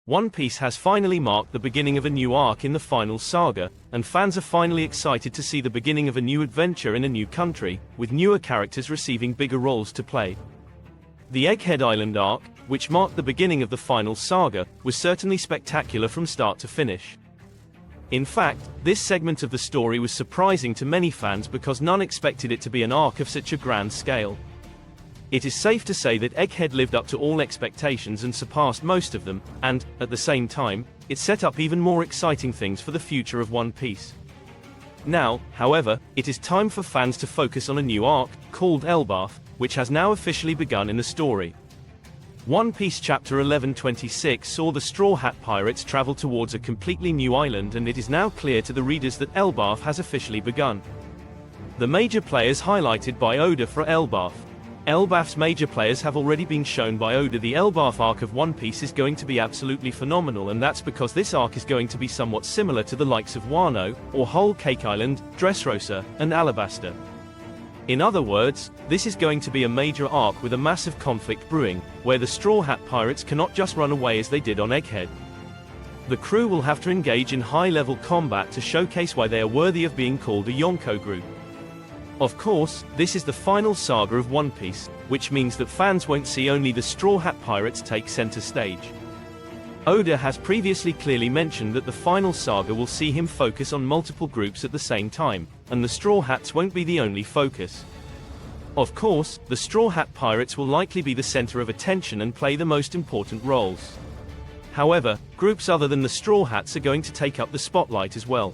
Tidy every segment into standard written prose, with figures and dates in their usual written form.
One Piece has finally marked the beginning of a new arc in the final saga, and fans are finally excited to see the beginning of a new adventure in a new country, with newer characters receiving bigger roles to play. The Egghead Island arc, which marked the beginning of the final saga, was certainly spectacular from start to finish. In fact, this segment of the story was surprising to many fans because none expected it to be an arc of such a grand scale. It is safe to say that Egghead lived up to all expectations and surpassed most of them, and, at the same time, it set up even more exciting things for the future of One Piece. Now, however, it is time for fans to focus on a new arc, called Elbaf, which has now officially begun in the story. One Piece Chapter 1126 saw the Straw Hat Pirates travel towards a completely new island, and it is now clear to the readers that Elbaf has officially begun. The major players highlighted by Oda for Elbaf. Elbaf's major players have already been shown by Oda. The Elbaf arc of One Piece is going to be absolutely phenomenal, and that's because this arc is going to be somewhat similar to the likes of Wano, or Whole Cake Island, Dressrosa, and Alabasta. In other words, this is going to be a major arc with a massive conflict brewing, where the Straw Hat Pirates cannot just run away as they did on Egghead. The crew will have to engage in high-level combat to showcase why they are worthy of being called a Yonko group. Of course, this is the final saga of One Piece, which means that fans won't see only the Straw Hat Pirates take center stage. Oda has previously clearly mentioned that the final saga will see him focus on multiple groups at the same time, and the Straw Hats won't be the only focus. Of course, the Straw Hat Pirates will likely be the center of attention and play the most important roles. However, groups other than the Straw Hats are going to take up the spotlight as well.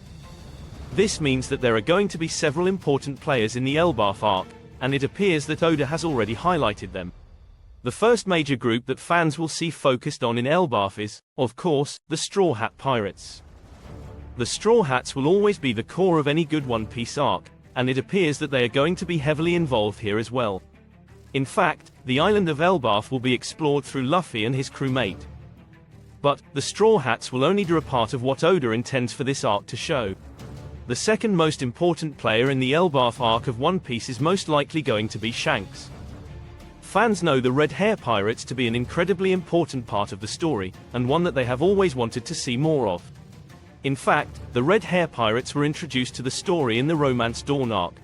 This means that there are going to be several important players in the Elbaf arc, and it appears that Oda has already highlighted them. The first major group that fans will see focused on in Elbaf is, of course, the Straw Hat Pirates. The Straw Hats will always be the core of any good One Piece arc, and it appears that they are going to be heavily involved here as well. In fact, the island of Elbaf will be explored through Luffy and his crewmate. But, the Straw Hats will only do a part of what Oda intends for this arc to show. The second most important player in the Elbaf arc of One Piece is most likely going to be Shanks. Fans know the Red Hair Pirates to be an incredibly important part of the story, and one that they have always wanted to see more of. In fact, the Red Hair Pirates were introduced to the story in the Romance Dawn arc.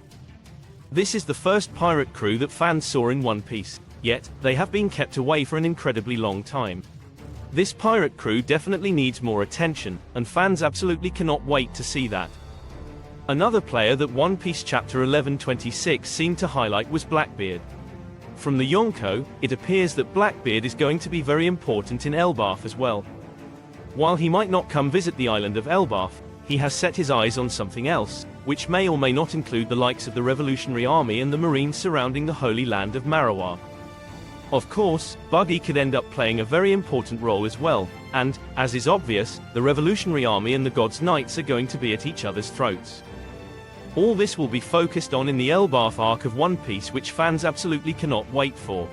This is the first pirate crew that fans saw in One Piece, yet, they have been kept away for an incredibly long time. This pirate crew definitely needs more attention, and fans absolutely cannot wait to see that. Another player that One Piece Chapter 1126 seemed to highlight was Blackbeard. From the Yonko, it appears that Blackbeard is going to be very important in Elbaf as well. While he might not come visit the island of Elbaf, he has set his eyes on something else, which may or may not include the likes of the Revolutionary Army and the Marines surrounding the Holy Land of Marowak. Of course, Buggy could end up playing a very important role as well, and, as is obvious, the Revolutionary Army and the God's Knights are going to be at each other's throats. All this will be focused on in the Elbaf arc of One Piece, which fans absolutely cannot wait for.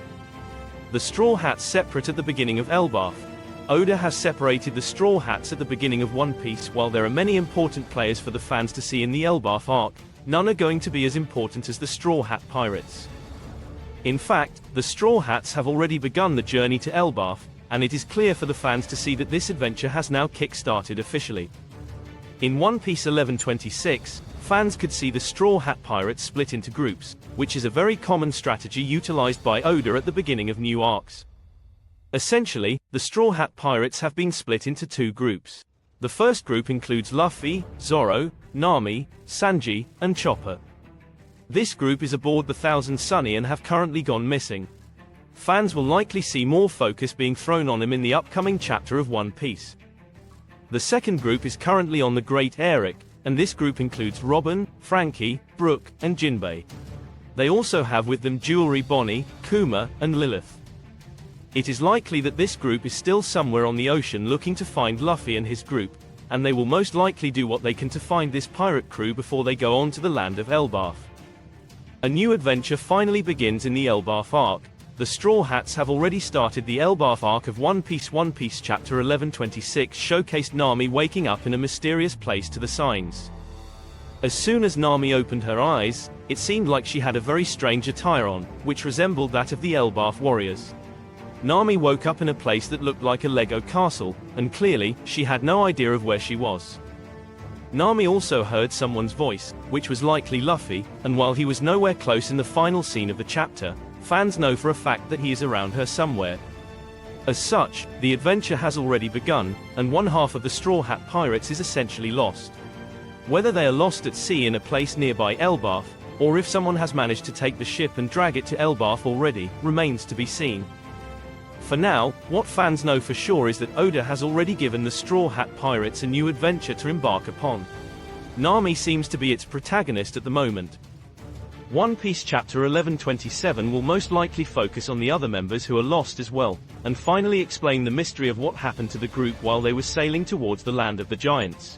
The Straw Hats separate at the beginning of Elbaf. Oda has separated the Straw Hats at the beginning of One Piece. While there are many important players for the fans to see in the Elbaf arc, none are going to be as important as the Straw Hat Pirates. In fact, the Straw Hats have already begun the journey to Elbaf, and it is clear for the fans to see that this adventure has now kick-started officially. In One Piece 1126, fans could see the Straw Hat Pirates split into groups, which is a very common strategy utilized by Oda at the beginning of new arcs. Essentially, the Straw Hat Pirates have been split into two groups. The first group includes Luffy, Zoro, Nami, Sanji, and Chopper. This group is aboard the Thousand Sunny and have currently gone missing. Fans will likely see more focus being thrown on him in the upcoming chapter of One Piece. The second group is currently on the Great Eric, and this group includes Robin, Frankie, Brook, and Jinbei. They also have with them Jewelry Bonnie, Kuma, and Lilith. It is likely that this group is still somewhere on the ocean looking to find Luffy and his group, and they will most likely do what they can to find this pirate crew before they go on to the land of Elbaf. A new adventure finally begins in the Elbaf arc. The Straw Hats have already started the Elbaf arc of One Piece. One Piece Chapter 1126 showcased Nami waking up in a mysterious place to the signs. As soon as Nami opened her eyes, it seemed like she had a very strange attire on, which resembled that of the Elbaf warriors. Nami woke up in a place that looked like a Lego castle, and clearly, she had no idea of where she was. Nami also heard someone's voice, which was likely Luffy, and while he was nowhere close in the final scene of the chapter, fans know for a fact that he is around her somewhere. As such, the adventure has already begun, and one half of the Straw Hat Pirates is essentially lost. Whether they are lost at sea in a place nearby Elbaf, or if someone has managed to take the ship and drag it to Elbaf already, remains to be seen. For now, what fans know for sure is that Oda has already given the Straw Hat Pirates a new adventure to embark upon. Nami seems to be its protagonist at the moment. One Piece Chapter 1127 will most likely focus on the other members who are lost as well, and finally explain the mystery of what happened to the group while they were sailing towards the land of the giants.